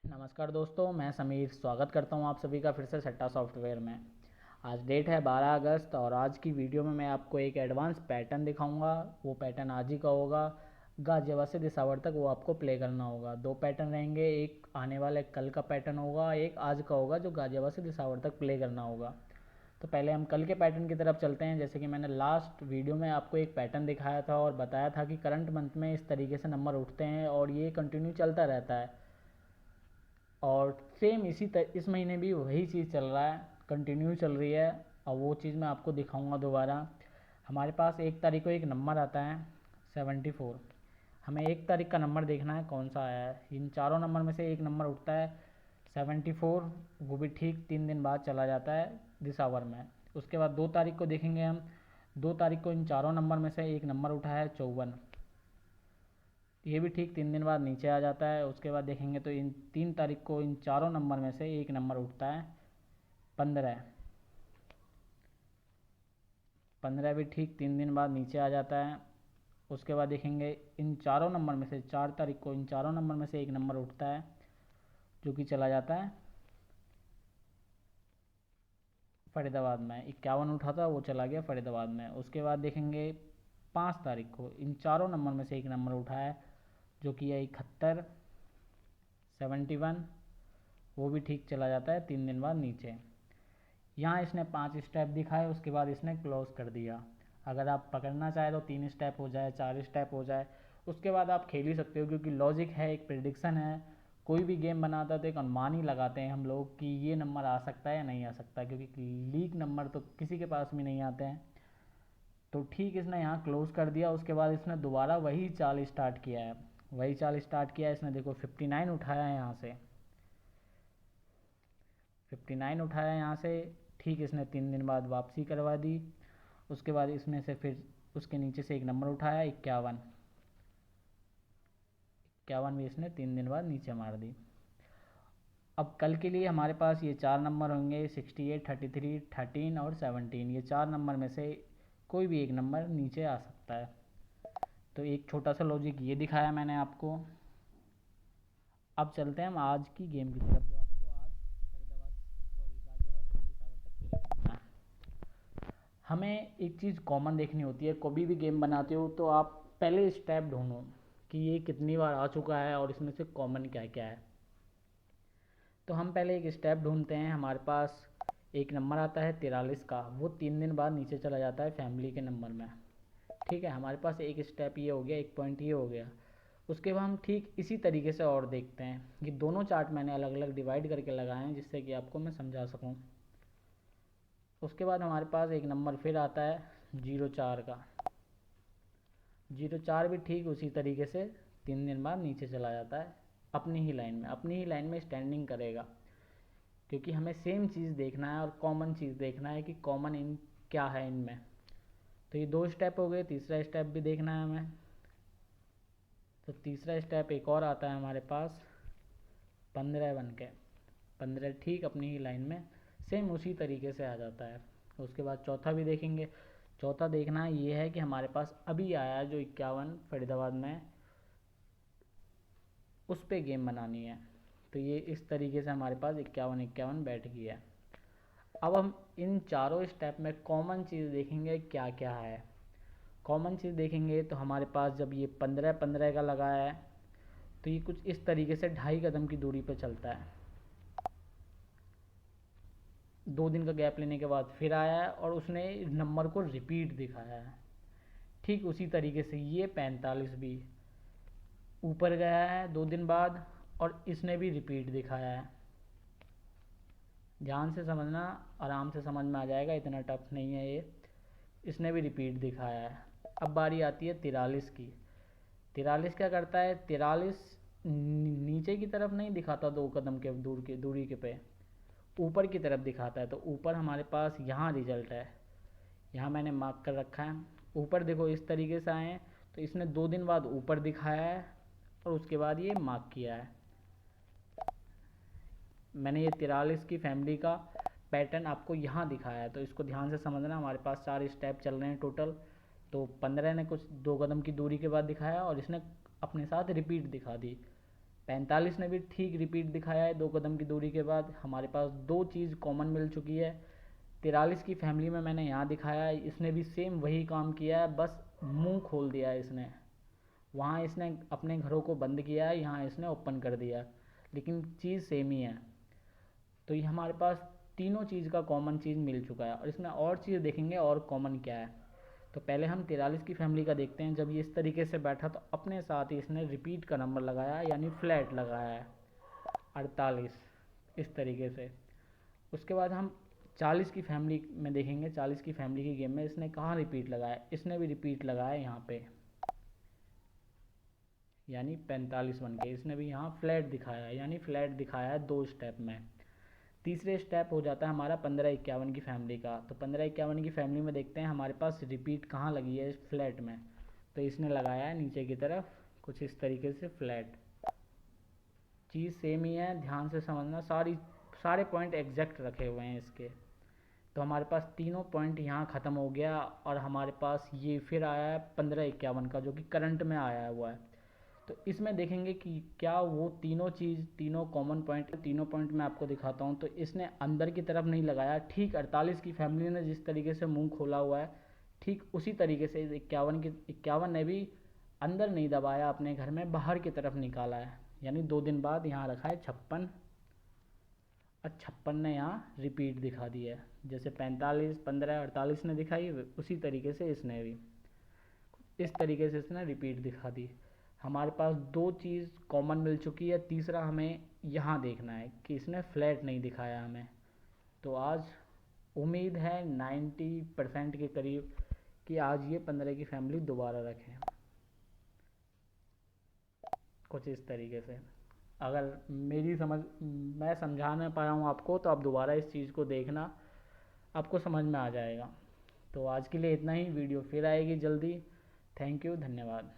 नमस्कार दोस्तों, मैं समीर स्वागत करता हूं आप सभी का फिर से सट्टा सॉफ्टवेयर में। आज डेट है 12 अगस्त और आज की वीडियो में मैं आपको एक एडवांस पैटर्न दिखाऊंगा। वो पैटर्न आज ही का होगा। गाजियाबाद से दिसावर तक वो आपको प्ले करना होगा। दो पैटर्न रहेंगे, एक आने वाले कल का पैटर्न होगा, एक आज का होगा जो गाजियाबाद से दिसावर तक प्ले करना होगा। तो पहले हम कल के पैटर्न की तरफ चलते हैं। जैसे कि मैंने लास्ट वीडियो में आपको एक पैटर्न दिखाया था और बताया था कि करंट मंथ में इस तरीके से नंबर उठते हैं और ये कंटिन्यू चलता रहता है। और सेम इस महीने भी वही चीज़ चल रहा है, कंटिन्यू चल रही है। और वो चीज़ मैं आपको दिखाऊंगा दोबारा। हमारे पास 1 तारीख को एक नंबर आता है 74। हमें 1 तारीख का नंबर देखना है कौन सा आया है। इन चारों नंबर में से एक नंबर उठता है 74, वो भी ठीक 3 दिन बाद चला जाता है दिसावर में। उसके बाद 2 तारीख को देखेंगे हम। 2 तारीख को इन चारों नंबर में से एक नंबर उठा है 54, ये भी ठीक 3 दिन बाद नीचे आ जाता है। उसके बाद देखेंगे तो इन 3 तारीख को इन चारों नंबर में से एक नंबर उठता है 15। 15 भी ठीक 3 दिन बाद नीचे आ जाता है। उसके बाद देखेंगे इन चारों नंबर में से 4 तारीख को इन चारों नंबर में से एक नंबर उठता है जो कि चला जाता है फरीदाबाद में। 51 उठा था, वो चला गया फरीदाबाद में। उसके बाद देखेंगे 5 तारीख को इन चारों नंबर में से एक नंबर उठा है जो कि है 71, 71, वो भी ठीक चला जाता है 3 दिन बाद नीचे। यहाँ इसने 5 स्टेप दिखाए, उसके बाद इसने क्लोज कर दिया। अगर आप पकड़ना चाहे तो 3 स्टेप हो जाए, 4 स्टेप हो जाए, उसके बाद आप खेल ही सकते हो। क्योंकि लॉजिक है, एक प्रिडिक्शन है। कोई भी गेम बनाता है तो एक अनुमान ही लगाते हैं हम लोग कि ये नंबर आ सकता है या नहीं आ सकता, क्योंकि लीक नंबर तो किसी के पास भी नहीं आते हैं। तो ठीक इसने यहाँ क्लोज कर दिया। उसके बाद इसने दोबारा वही चाल स्टार्ट किया है। वही चाल स्टार्ट किया है इसने। देखो 59 उठाया है यहाँ से, 59 उठाया यहाँ से। ठीक इसने 3 दिन बाद वापसी करवा दी। उसके बाद इसमें से फिर उसके नीचे से एक नंबर उठाया 51, 51 भी इसने 3 दिन बाद नीचे मार दी। अब कल के लिए हमारे पास ये 4 नंबर होंगे 68, 33, 13 और 17। ये 4 नंबर में से कोई भी एक नंबर नीचे आ सकता है। तो एक छोटा सा लॉजिक ये दिखाया मैंने आपको। अब चलते हैं हम आज की गेम की तरफ, जो आपको आज फरीदाबाद गाजियाबाद से पिशावर तक प्ले करना है। हमें एक चीज़ कॉमन देखनी होती है। कभी भी गेम बनाते हो तो आप पहले स्टेप ढूंढो कि ये कितनी बार आ चुका है और इसमें से कॉमन क्या क्या है। तो हम पहले एक स्टेप ढूंढते हैं। हमारे पास एक नंबर आता है 43 का, वो 3 दिन बाद नीचे चला जाता है फैमिली के नंबर में। ठीक है, हमारे पास एक स्टेप ये हो गया, एक पॉइंट ये हो गया। उसके बाद हम ठीक इसी तरीके से और देखते हैं। ये दोनों चार्ट मैंने अलग अलग डिवाइड करके लगाए हैं जिससे कि आपको मैं समझा सकूं। उसके बाद हमारे पास एक नंबर फिर आता है 04 का। 04 भी ठीक उसी तरीके से 3 दिन बाद नीचे चला जाता है अपनी ही लाइन में, अपनी ही लाइन में स्टैंडिंग करेगा। क्योंकि हमें सेम चीज़ देखना है और कॉमन चीज़ देखना है कि कॉमन इन क्या है इनमें। तो ये 2 स्टेप हो गए। तीसरा स्टेप भी देखना है हमें। तो तीसरा स्टेप एक और आता है हमारे पास 15 बन के। 15 ठीक अपनी ही लाइन में सेम उसी तरीके से आ जाता है। उसके बाद चौथा भी देखेंगे। चौथा देखना ये है कि हमारे पास अभी आया है जो 51 फरीदाबाद में, उस पर गेम बनानी है। तो ये इस तरीके से हमारे पास 51 51 बैठ गया है। अब हम इन चारों स्टेप में कॉमन चीज़ देखेंगे क्या क्या है। कॉमन चीज़ देखेंगे तो हमारे पास जब ये 15 15 का लगाया है तो ये कुछ इस तरीके से 2.5 कदम की दूरी पर चलता है। 2 दिन का गैप लेने के बाद फिर आया है और उसने नंबर को रिपीट दिखाया है। ठीक उसी तरीके से ये 45 भी ऊपर गया है 2 दिन बाद और इसने भी रिपीट दिखाया है। ध्यान से समझना, आराम से समझ में आ जाएगा, इतना टफ नहीं है ये। इसने भी रिपीट दिखाया है। अब बारी आती है 43 की। 43 क्या करता है, 43 नीचे की तरफ नहीं दिखाता 2 कदम के दूरी के पे, ऊपर की तरफ दिखाता है। तो ऊपर हमारे पास यहाँ रिजल्ट है, यहाँ मैंने मार्क कर रखा है। ऊपर देखो इस तरीके से आए हैं तो इसने 2 दिन बाद ऊपर दिखाया है और उसके बाद ये मार्क किया है। मैंने ये 43 की फैमिली का पैटर्न आपको यहाँ दिखाया है, तो इसको ध्यान से समझना। हमारे पास 4 स्टेप चल रहे हैं टोटल। तो 15 ने कुछ 2 कदम की दूरी के बाद दिखाया और इसने अपने साथ रिपीट दिखा दी। 45 ने भी ठीक रिपीट दिखाया है 2 कदम की दूरी के बाद। हमारे पास 2 चीज़ कॉमन मिल चुकी है। 43 की फैमिली में मैंने यहाँ दिखाया है, इसने भी सेम वही काम किया है, बस मुंह खोल दिया है इसने। वहाँ इसने अपने घरों को बंद किया है, यहाँ इसने ओपन कर दिया, लेकिन चीज़ सेम ही है। तो ये हमारे पास तीनों चीज़ का कॉमन चीज़ मिल चुका है। और इसमें और चीज़ देखेंगे और कॉमन क्या है। तो पहले हम 43 की फैमिली का देखते हैं। जब ये इस तरीके से बैठा तो अपने साथ ही इसने रिपीट का नंबर लगाया, यानी फ्लैट लगाया है 48 इस तरीके से। उसके बाद हम 40 की फैमिली में देखेंगे। 40 की फैमिली की गेम में इसने कहाँ रिपीट लगाया, इसने भी रिपीट लगाया यहाँ पे, यानी 45 बन के। इसने भी यहाँ फ्लैट दिखाया है, यानी फ्लैट दिखाया है 2 स्टेप में। तीसरे स्टेप हो जाता है हमारा 15-51 की फैमिली का। तो 15-51 की फैमिली में देखते हैं हमारे पास रिपीट कहाँ लगी है, फ्लैट में। तो इसने लगाया है नीचे की तरफ कुछ इस तरीके से फ्लैट। चीज़ सेम ही है, ध्यान से समझना, सारे पॉइंट एग्जैक्ट रखे हुए हैं इसके। तो हमारे पास तीनों पॉइंट यहाँ ख़त्म हो गया और हमारे पास ये फिर आया है 15-51 का, जो कि करंट में आया हुआ है। तो इसमें देखेंगे कि क्या वो तीनों कॉमन पॉइंट, तीनों पॉइंट मैं आपको दिखाता हूँ। तो इसने अंदर की तरफ नहीं लगाया, ठीक 48 की फैमिली ने जिस तरीके से मुंह खोला हुआ है, ठीक उसी तरीके से 51 ने भी अंदर नहीं दबाया, अपने घर में बाहर की तरफ निकाला है। यानी 2 दिन बाद यहाँ रखा है 56 और 56 ने यहाँ रिपीट दिखा दी है। जैसे 45, 15, 48 ने दिखाई, उसी तरीके से इसने भी इस तरीके से इसने रिपीट दिखा दी। हमारे पास 2 चीज़ कॉमन मिल चुकी है। तीसरा हमें यहाँ देखना है कि इसने फ्लैट नहीं दिखाया हमें। तो आज उम्मीद है 90% के करीब कि आज ये 15 की फैमिली दोबारा रखें, कुछ इस तरीके से। अगर मैं समझा नहीं पाया हूँ आपको, तो आप दोबारा इस चीज़ को देखना, आपको समझ में आ जाएगा। तो आज के लिए इतना ही, वीडियो फिर आएगी जल्दी। थैंक यू, धन्यवाद।